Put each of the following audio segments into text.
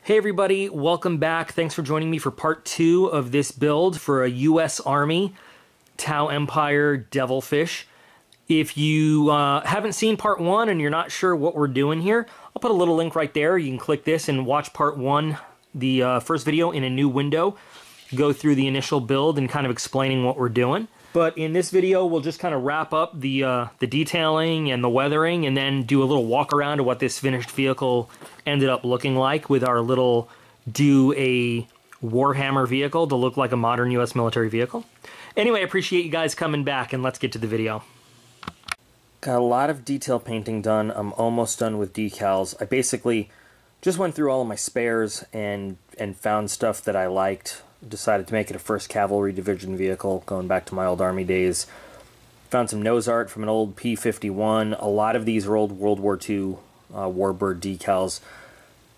Hey everybody, welcome back. Thanks for joining me for part 2 of this build for a US Army Tau Empire Devilfish. If you haven't seen part 1 and you're not sure what we're doing here, I'll put a little link right there. You can click this and watch part 1, the first video in a new window. Go through the initial build and kind of explaining what we're doing. But in this video, we'll just kind of wrap up the detailing and the weathering and then do a little walk around of what this finished vehicle ended up looking like with our little a Warhammer vehicle to look like a modern US military vehicle. Anyway, I appreciate you guys coming back and let's get to the video. Got a lot of detail painting done. I'm almost done with decals. I basically just went through all of my spares and found stuff that I liked. Decided to make it a 1st Cavalry Division vehicle, going back to my old Army days. Found some nose art from an old P-51. A lot of these are old World War II Warbird decals.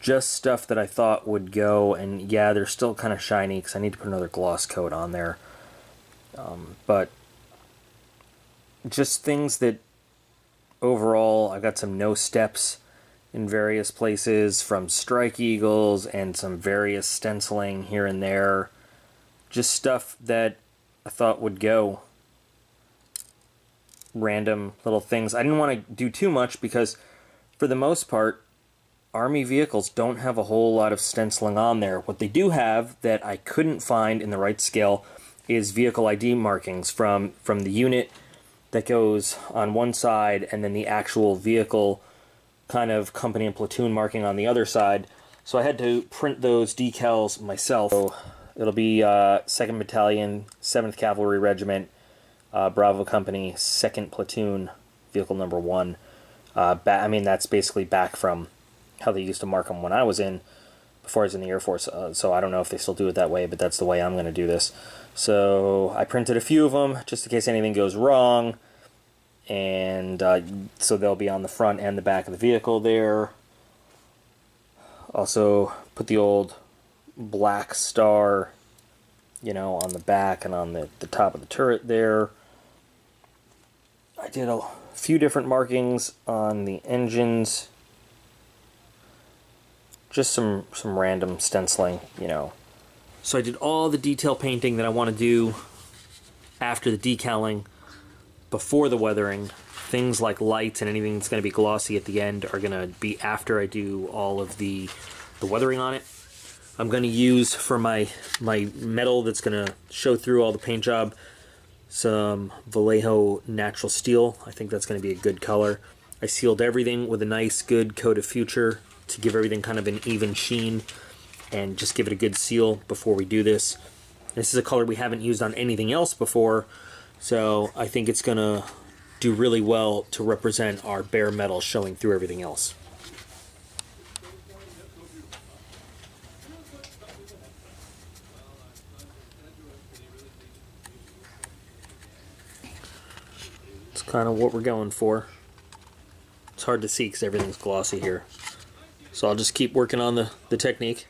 Just stuff that I thought would go, and yeah, they're still kind of shiny because I need to put another gloss coat on there. But just things that overall, I got some no steps in various places from Strike Eagles and some various stenciling here and there. Just stuff that I thought would go. Random little things. I didn't want to do too much because for the most part, Army vehicles don't have a whole lot of stenciling on there. What they do have that I couldn't find in the right scale is vehicle ID markings from the unit that goes on one side and then the actual vehicle kind of company and platoon marking on the other side. So I had to print those decals myself. So it'll be 2nd Battalion, 7th Cavalry Regiment, Bravo Company, 2nd Platoon, Vehicle Number 1. I mean, that's basically back from how they used to mark them when I was before I was in the Air Force. So I don't know if they still do it that way, but that's the way I'm going to do this. So I printed a few of them just in case anything goes wrong. And so they'll be on the front and the back of the vehicle there. Also put the old black star, you know, on the back and on the top of the turret there. I did a few different markings on the engines. Just some random stenciling, you know. So I did all the detail painting that I want to do after the decaling. Before the weathering. Things like lights and anything that's going to be glossy at the end are going to be after I do all of the weathering on it. I'm going to use for my metal that's going to show through all the paint job some Vallejo natural steel. I think that's going to be a good color. I sealed everything with a nice good coat of Future to give everything kind of an even sheen and just give it a good seal before we do this. This is a color we haven't used on anything else before, so I think it's going to do really well to represent our bare metal showing through everything else. It's kind of what we're going for. It's hard to see because everything's glossy here. So I'll just keep working on the technique.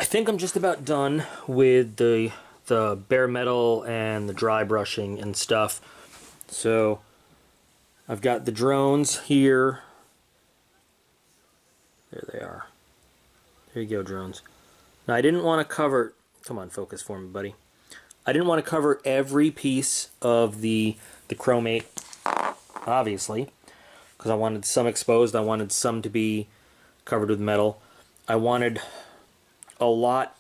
I think I'm just about done with the bare metal and the dry brushing and stuff. So I've got the drones here. There they are. There you go, drones. Now I didn't want to cover, come on, focus for me, buddy. I didn't want to cover every piece of the chromate, obviously, because I wanted some exposed. I wanted some to be covered with metal. I wanted a lot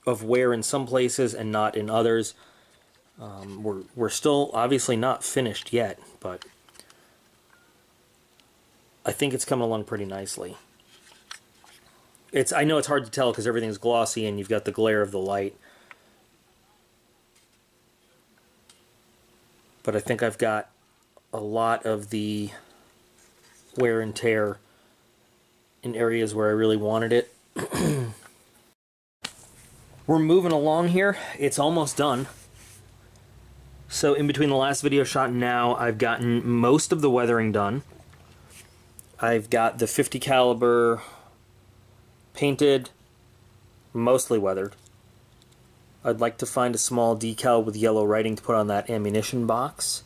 of wear in some places and not in others. We're still obviously not finished yet, but I think it's coming along pretty nicely. I know it's hard to tell because everything's glossy and you've got the glare of the light. But I think I've got a lot of the wear and tear in areas where I really wanted it. We're moving along here. It's almost done. So in between the last video shot and now, I've gotten most of the weathering done. I've got the 50 caliber painted, mostly weathered. I'd like to find a small decal with yellow writing to put on that ammunition box.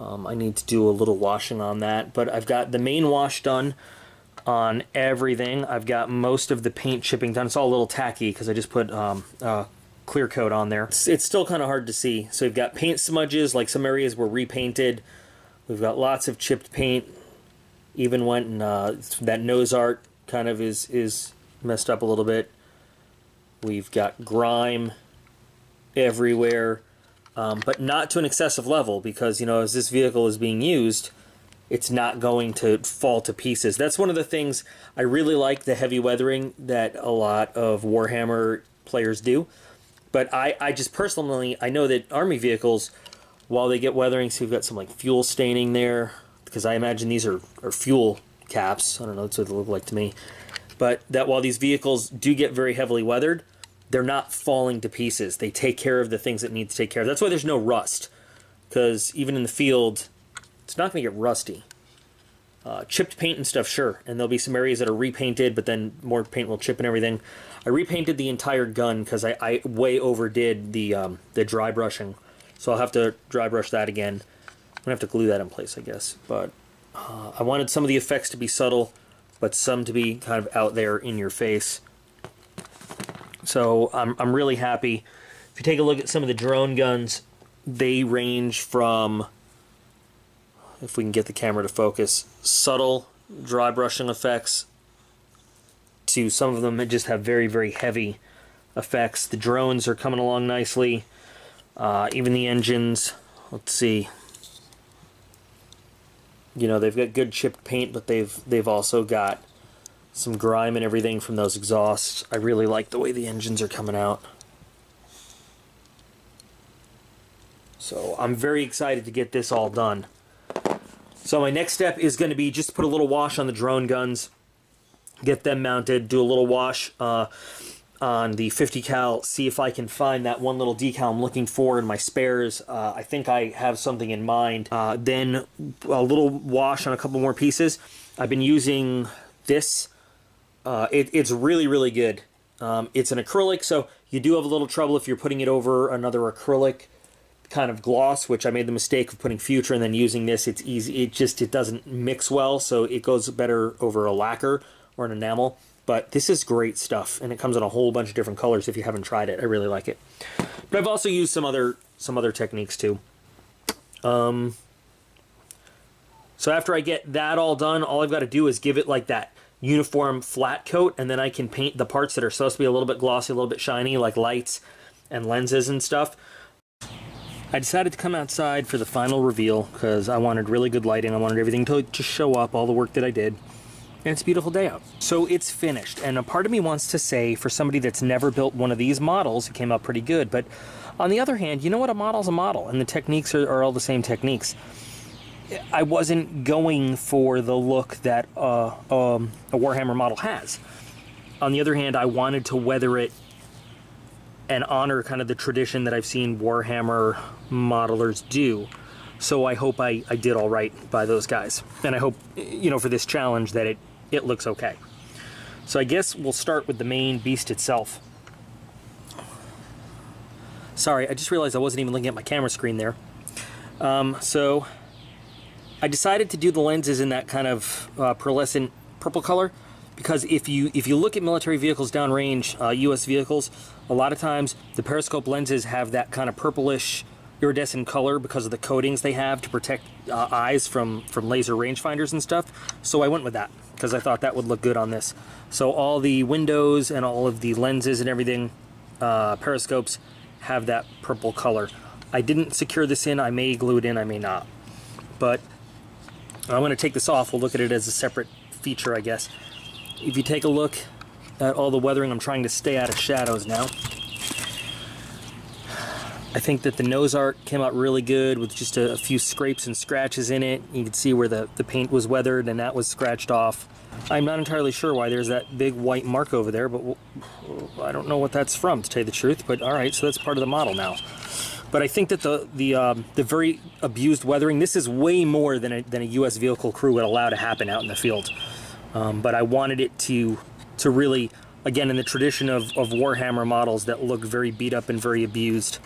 I need to do a little washing on that, but I've got the main wash done on everything. I've got most of the paint chipping done. It's all a little tacky because I just put clear coat on there. It's still kind of hard to see. So we've got paint smudges, like some areas were repainted. We've got lots of chipped paint. Even went and that nose art kind of is messed up a little bit. We've got grime everywhere, but not to an excessive level because, you know, as this vehicle is being used, it's not going to fall to pieces. That's one of the things I really like, the heavy weathering that a lot of Warhammer players do. But I just personally, I know that Army vehicles, while they get weathering, so we've got some like fuel staining there, because I imagine these are fuel caps. I don't know, that's what they look like to me. But that while these vehicles do get very heavily weathered, they're not falling to pieces. They take care of the things that need to take care of. That's why there's no rust, because even in the field, it's not going to get rusty. Chipped paint and stuff, sure, and there'll be some areas that are repainted, but then more paint will chip and everything. I repainted the entire gun because I way overdid the dry brushing, so I'll have to dry brush that again. I'm going to have to glue that in place, I guess. But I wanted some of the effects to be subtle, but some to be kind of out there in your face. So I'm really happy. If you take a look at some of the drone guns, they range from, if we can get the camera to focus, subtle dry brushing effects to some of them that just have very, very heavy effects. The drones are coming along nicely. Even the engines, let's see. You know, they've got good chipped paint, but they've also got some grime and everything from those exhausts. I really like the way the engines are coming out. So I'm very excited to get this all done. So my next step is going to be just put a little wash on the drone guns, get them mounted, do a little wash on the 50 cal, see if I can find that one little decal I'm looking for in my spares. I think I have something in mind. Then a little wash on a couple more pieces. I've been using this. It's really, really good. It's an acrylic, so you do have a little trouble if you're putting it over another acrylic kind of gloss, which I made the mistake of putting Future and then using this. It's easy. It doesn't mix well, so it goes better over a lacquer or an enamel. But this is great stuff, and it comes in a whole bunch of different colors if you haven't tried it. I really like it. But I've also used some other techniques too. So after I get that all done, all I've got to do is give it like that uniform flat coat, and then I can paint the parts that are supposed to be a little bit glossy, a little bit shiny, like lights and lenses and stuff. I decided to come outside for the final reveal because I wanted really good lighting. I wanted everything to just show up, all the work that I did. And it's a beautiful day out. So it's finished, and a part of me wants to say, for somebody that's never built one of these models, it came out pretty good. But on the other hand, you know what? A model's a model, and the techniques are all the same techniques. I wasn't going for the look that a Warhammer model has. On the other hand, I wanted to weather it and honor kind of the tradition that I've seen Warhammer modelers do. So I hope I did all right by those guys. And I hope, you know, for this challenge that it looks okay. So I guess we'll start with the main beast itself. Sorry, I just realized I wasn't even looking at my camera screen there. So I decided to do the lenses in that kind of pearlescent purple color because if you look at military vehicles downrange, U.S. vehicles, a lot of times the periscope lenses have that kind of purplish iridescent color because of the coatings they have to protect eyes from laser rangefinders and stuff. So I went with that because I thought that would look good on this. So all the windows and all of the lenses and everything, periscopes, have that purple color. I didn't secure this in. I may glue it in, I may not. But I'm going to take this off. We'll look at it as a separate feature, I guess. If you take a look at all the weathering, I'm trying to stay out of shadows now. I think that the nose art came out really good with just a few scrapes and scratches in it. You can see where the paint was weathered and that was scratched off. I'm not entirely sure why there's that big white mark over there, but I don't know what that's from, to tell you the truth. But all right, so that's part of the model now. But I think that the very abused weathering, this is way more than a U.S. vehicle crew would allow to happen out in the field. But I wanted it to really, again, in the tradition of Warhammer models that look very beat up and very abused,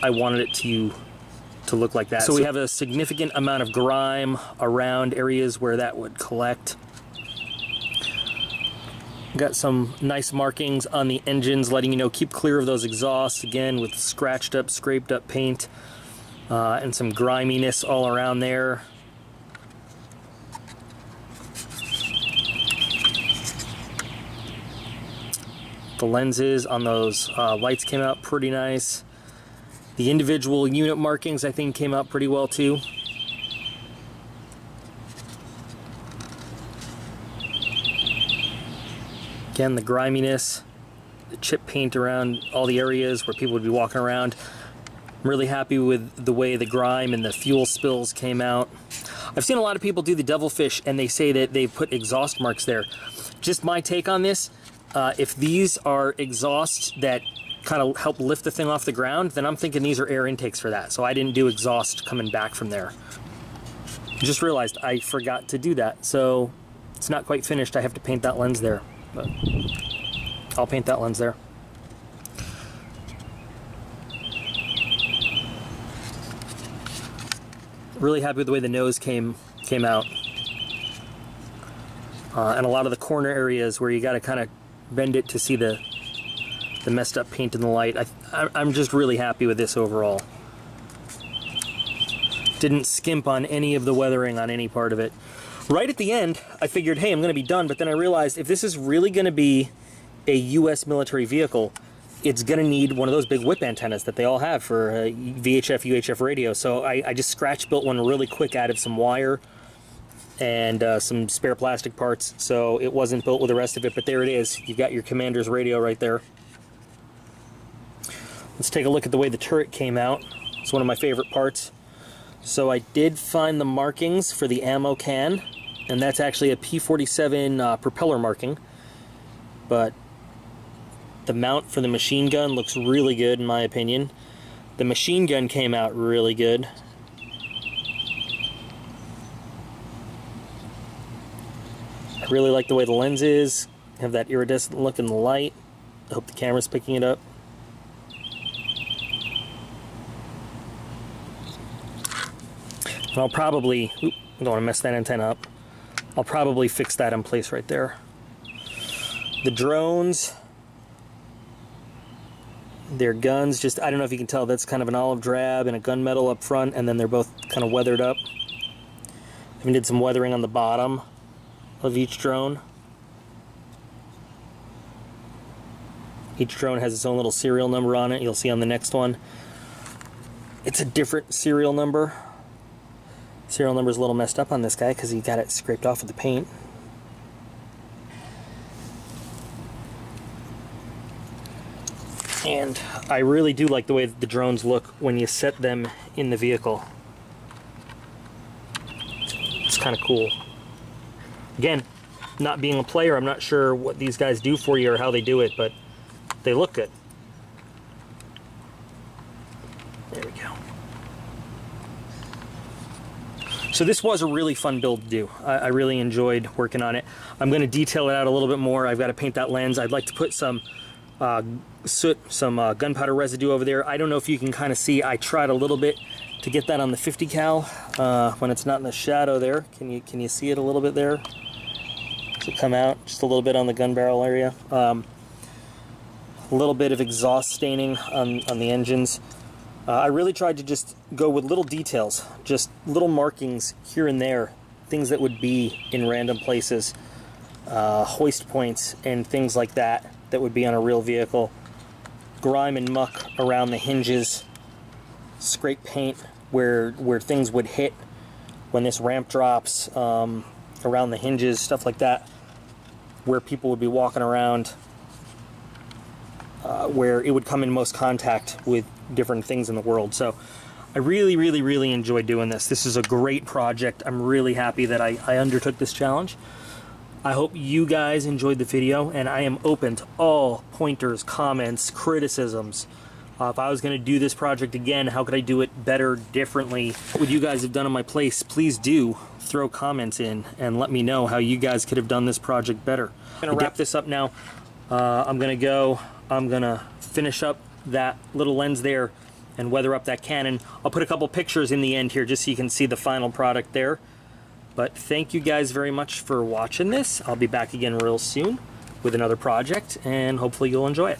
I wanted it to to look like that. So we have a significant amount of grime around areas where that would collect. Got some nice markings on the engines letting you know keep clear of those exhausts, again with scratched up, scraped up paint, and some griminess all around there. The lenses on those lights came out pretty nice. The individual unit markings I think came out pretty well too. Again, the griminess, the chip paint around all the areas where people would be walking around. I'm really happy with the way the grime and the fuel spills came out. I've seen a lot of people do the Devilfish and they say that they put exhaust marks there. Just my take on this, if these are exhausts that kind of help lift the thing off the ground, then I'm thinking these are air intakes for that. So I didn't do exhaust coming back from there. Just realized I forgot to do that. So it's not quite finished. I have to paint that lens there. But I'll paint that lens there. Really happy with the way the nose came out. And a lot of the corner areas where you got to kind of bend it to see the messed up paint in the light. I'm just really happy with this overall. Didn't skimp on any of the weathering on any part of it. Right at the end, I figured, hey, I'm going to be done, but then I realized if this is really going to be a U.S. military vehicle, it's going to need one of those big whip antennas that they all have for VHF, UHF radio. So I just scratch built one really quick out of some wire and some spare plastic parts, so it wasn't built with the rest of it, but there it is. You've got your commander's radio right there. Let's take a look at the way the turret came out. It's one of my favorite parts. So I did find the markings for the ammo can, and that's actually a P47 propeller marking, but the mount for the machine gun looks really good in my opinion. The machine gun came out really good. I really like the way the lens is. Have that iridescent look in the light. I hope the camera's picking it up. And I'll probably, I don't want to mess that antenna up. I'll probably fix that in place right there. The drones, their guns, just, I don't know if you can tell, that's kind of an olive drab and a gunmetal up front, and then they're both kind of weathered up. Even did some weathering on the bottom of each drone. Each drone has its own little serial number on it. You'll see on the next one. It's a different serial number. Serial number is a little messed up on this guy because he got it scraped off with the paint. And I really do like the way that the drones look when you set them in the vehicle. It's kind of cool. Again, not being a player, I'm not sure what these guys do for you or how they do it, but they look good. There we go. So this was a really fun build to do. I really enjoyed working on it. I'm going to detail it out a little bit more. I've got to paint that lens. I'd like to put some soot, some gunpowder residue over there. I don't know if you can kind of see, I tried a little bit to get that on the 50 cal when it's not in the shadow there. Can you see it a little bit there? Does it come out just a little bit on the gun barrel area? A little bit of exhaust staining on the engines. I really tried to just go with little details, just little markings here and there, things that would be in random places, hoist points and things like that that would be on a real vehicle, grime and muck around the hinges, scrape paint where things would hit when this ramp drops, around the hinges, stuff like that, where people would be walking around, where it would come in most contact with different things in the world. So I really enjoyed doing this. This is a great project. I'm really happy that I undertook this challenge. I hope you guys enjoyed the video, and I am open to all pointers, comments, criticisms. If I was going to do this project again, how could I do it better, differently? What you guys have done in my place, please do throw comments in and let me know how you guys could have done this project better. I'm going to wrap this up now. I'm going to finish up that little lens there, and weather up that cannon. I'll put a couple pictures in the end here just so you can see the final product there. But thank you guys very much for watching this. I'll be back again real soon with another project, and hopefully you'll enjoy it.